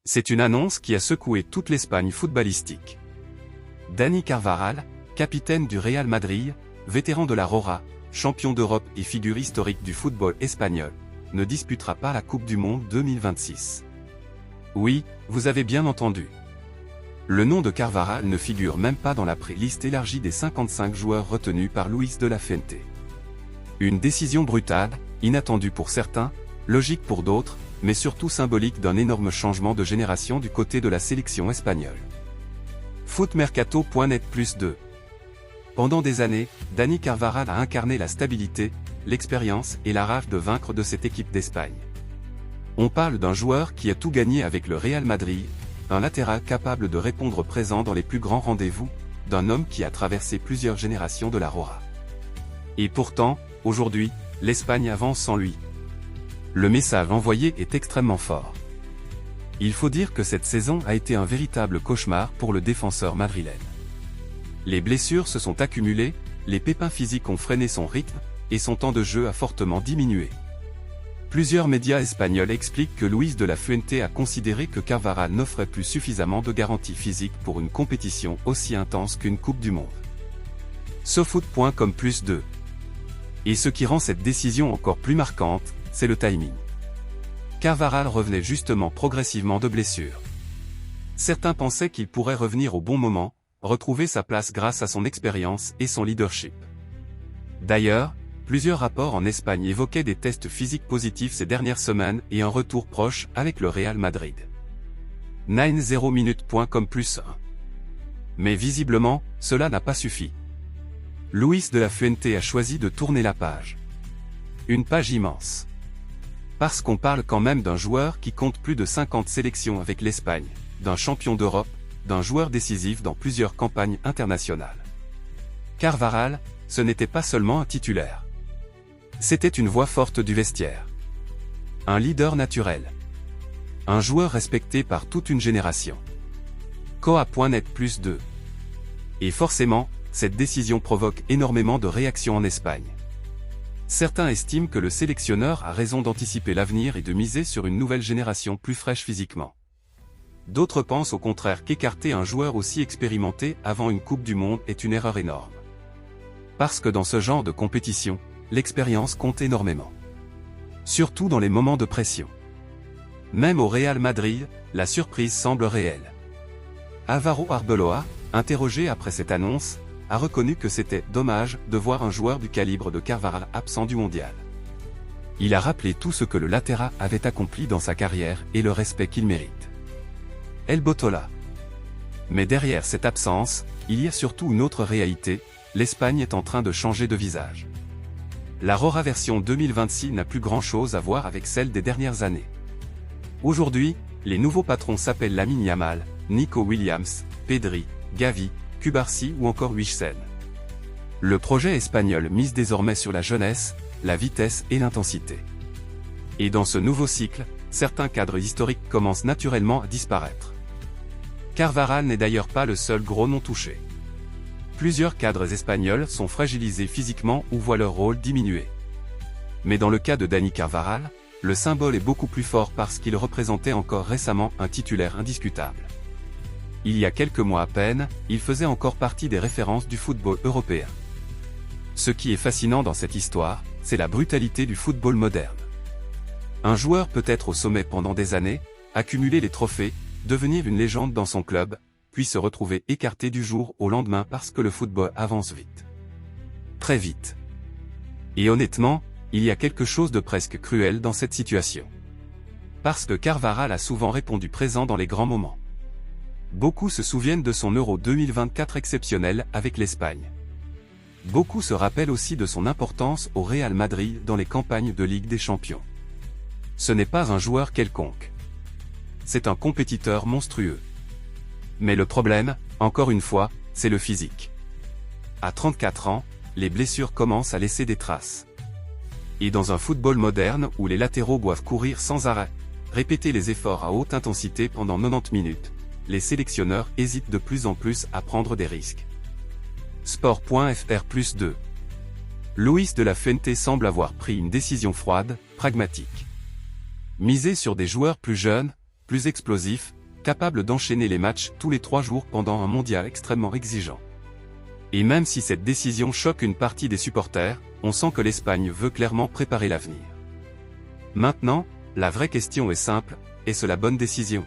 C'est une annonce qui a secoué toute l'Espagne footballistique. Dani Carvajal, capitaine du Real Madrid, vétéran de la Roja, champion d'Europe et figure historique du football espagnol, ne disputera pas la Coupe du Monde 2026. Oui, vous avez bien entendu. Le nom de Carvajal ne figure même pas dans la pré-liste élargie des 55 joueurs retenus par Luis de la Fuente. Une décision brutale, inattendue pour certains, logique pour d'autres, mais surtout symbolique d'un énorme changement de génération du côté de la sélection espagnole. Footmercato.net +2. Pendant des années, Dani Carvajal a incarné la stabilité, l'expérience et la rage de vaincre de cette équipe d'Espagne. On parle d'un joueur qui a tout gagné avec le Real Madrid, un latéral capable de répondre présent dans les plus grands rendez-vous, d'un homme qui a traversé plusieurs générations de la Roja. Et pourtant, aujourd'hui, l'Espagne avance sans lui. Le message envoyé est extrêmement fort. Il faut dire que cette saison a été un véritable cauchemar pour le défenseur madrilène. Les blessures se sont accumulées, les pépins physiques ont freiné son rythme, et son temps de jeu a fortement diminué. Plusieurs médias espagnols expliquent que Luis de la Fuente a considéré que Carvajal n'offrait plus suffisamment de garanties physiques pour une compétition aussi intense qu'une Coupe du Monde. SoFoot.com +2. Et ce qui rend cette décision encore plus marquante, c'est le timing. Carvajal revenait justement progressivement de blessure. Certains pensaient qu'il pourrait revenir au bon moment, retrouver sa place grâce à son expérience et son leadership. D'ailleurs, plusieurs rapports en Espagne évoquaient des tests physiques positifs ces dernières semaines et un retour proche avec le Real Madrid. 90minutes.com +1. Mais visiblement, cela n'a pas suffi. Luis de la Fuente a choisi de tourner la page. Une page immense. Parce qu'on parle quand même d'un joueur qui compte plus de 50 sélections avec l'Espagne, d'un champion d'Europe, d'un joueur décisif dans plusieurs campagnes internationales. Carvajal, ce n'était pas seulement un titulaire. C'était une voix forte du vestiaire. Un leader naturel. Un joueur respecté par toute une génération. Coa.net +2. Et forcément, cette décision provoque énormément de réactions en Espagne. Certains estiment que le sélectionneur a raison d'anticiper l'avenir et de miser sur une nouvelle génération plus fraîche physiquement. D'autres pensent au contraire qu'écarter un joueur aussi expérimenté avant une Coupe du Monde est une erreur énorme. Parce que dans ce genre de compétition, l'expérience compte énormément. Surtout dans les moments de pression. Même au Real Madrid, la surprise semble réelle. Álvaro Arbeloa, interrogé après cette annonce, a reconnu que c'était dommage de voir un joueur du calibre de Carvajal absent du mondial. Il a rappelé tout ce que le latéral avait accompli dans sa carrière et le respect qu'il mérite. El Botola. Mais derrière cette absence, il y a surtout une autre réalité, l'Espagne est en train de changer de visage. La Roja version 2026 n'a plus grand-chose à voir avec celle des dernières années. Aujourd'hui, les nouveaux patrons s'appellent Lamine Yamal, Nico Williams, Pedri, Gavi, Cubarsí ou encore Huijsen. Le projet espagnol mise désormais sur la jeunesse, la vitesse et l'intensité. Et dans ce nouveau cycle, certains cadres historiques commencent naturellement à disparaître. Carvajal n'est d'ailleurs pas le seul gros non touché. Plusieurs cadres espagnols sont fragilisés physiquement ou voient leur rôle diminuer. Mais dans le cas de Dani Carvajal, le symbole est beaucoup plus fort parce qu'il représentait encore récemment un titulaire indiscutable. Il y a quelques mois à peine, il faisait encore partie des références du football européen. Ce qui est fascinant dans cette histoire, c'est la brutalité du football moderne. Un joueur peut être au sommet pendant des années, accumuler les trophées, devenir une légende dans son club, puis se retrouver écarté du jour au lendemain parce que le football avance vite. Très vite. Et honnêtement, il y a quelque chose de presque cruel dans cette situation. Parce que Carvajal a souvent répondu présent dans les grands moments. Beaucoup se souviennent de son Euro 2024 exceptionnel avec l'Espagne. Beaucoup se rappellent aussi de son importance au Real Madrid dans les campagnes de Ligue des Champions. Ce n'est pas un joueur quelconque. C'est un compétiteur monstrueux. Mais le problème, encore une fois, c'est le physique. À 34 ans, les blessures commencent à laisser des traces. Et dans un football moderne où les latéraux doivent courir sans arrêt, répéter les efforts à haute intensité pendant 90 minutes, les sélectionneurs hésitent de plus en plus à prendre des risques. Sport.fr +2. Luis de la Fuente semble avoir pris une décision froide, pragmatique. Miser sur des joueurs plus jeunes, plus explosif, capable d'enchaîner les matchs tous les 3 jours pendant un mondial extrêmement exigeant. Et même si cette décision choque une partie des supporters, on sent que l'Espagne veut clairement préparer l'avenir. Maintenant, la vraie question est simple, est-ce la bonne décision?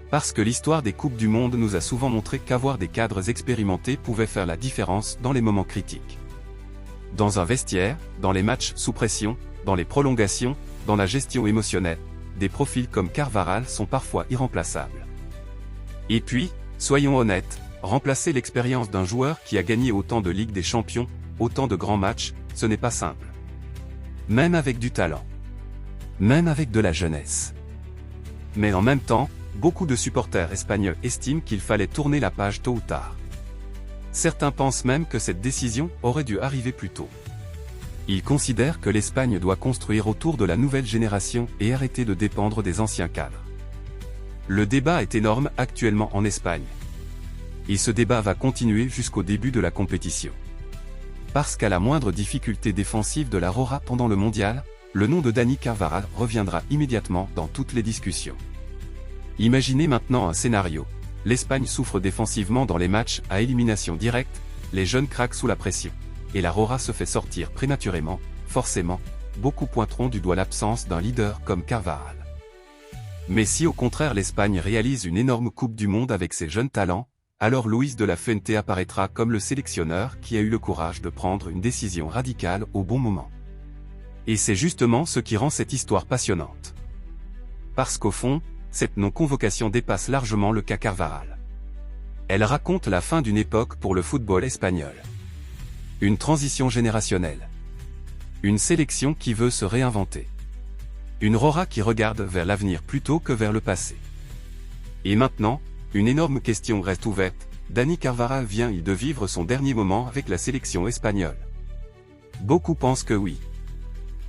Parce que l'histoire des Coupes du Monde nous a souvent montré qu'avoir des cadres expérimentés pouvait faire la différence dans les moments critiques. Dans un vestiaire, dans les matchs sous pression, dans les prolongations, dans la gestion émotionnelle, des profils comme Carvajal sont parfois irremplaçables. Et puis, soyons honnêtes, remplacer l'expérience d'un joueur qui a gagné autant de Ligue des Champions, autant de grands matchs, ce n'est pas simple. Même avec du talent. Même avec de la jeunesse. Mais en même temps, beaucoup de supporters espagnols estiment qu'il fallait tourner la page tôt ou tard. Certains pensent même que cette décision aurait dû arriver plus tôt. Ils considèrent que l'Espagne doit construire autour de la nouvelle génération et arrêter de dépendre des anciens cadres. Le débat est énorme actuellement en Espagne. Et ce débat va continuer jusqu'au début de la compétition. Parce qu'à la moindre difficulté défensive de la Roja pendant le mondial, le nom de Dani Carvajal reviendra immédiatement dans toutes les discussions. Imaginez maintenant un scénario. L'Espagne souffre défensivement dans les matchs à élimination directe, les jeunes craquent sous la pression. Et la Roja se fait sortir prématurément, forcément, beaucoup pointeront du doigt l'absence d'un leader comme Carvajal. Mais si au contraire l'Espagne réalise une énorme Coupe du Monde avec ses jeunes talents, alors Luis de la Fuente apparaîtra comme le sélectionneur qui a eu le courage de prendre une décision radicale au bon moment. Et c'est justement ce qui rend cette histoire passionnante. Parce qu'au fond, cette non-convocation dépasse largement le cas Carvajal. Elle raconte la fin d'une époque pour le football espagnol. Une transition générationnelle. Une sélection qui veut se réinventer. Une Roja qui regarde vers l'avenir plutôt que vers le passé. Et maintenant, une énorme question reste ouverte, Dani Carvajal vient-il de vivre son dernier moment avec la sélection espagnole? Beaucoup pensent que oui.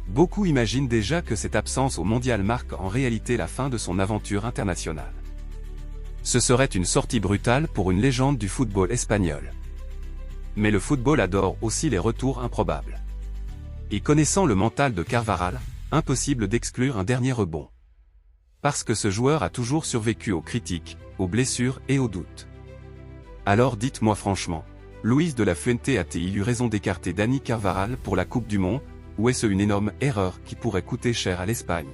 Beaucoup imaginent déjà que cette absence au mondial marque en réalité la fin de son aventure internationale. Ce serait une sortie brutale pour une légende du football espagnol. Mais le football adore aussi les retours improbables. Et connaissant le mental de Carvajal, impossible d'exclure un dernier rebond. Parce que ce joueur a toujours survécu aux critiques, aux blessures et aux doutes. Alors dites-moi franchement, Luis de la Fuente a-t-il eu raison d'écarter Dani Carvajal pour la Coupe du Monde, ou est-ce une énorme erreur qui pourrait coûter cher à l'Espagne?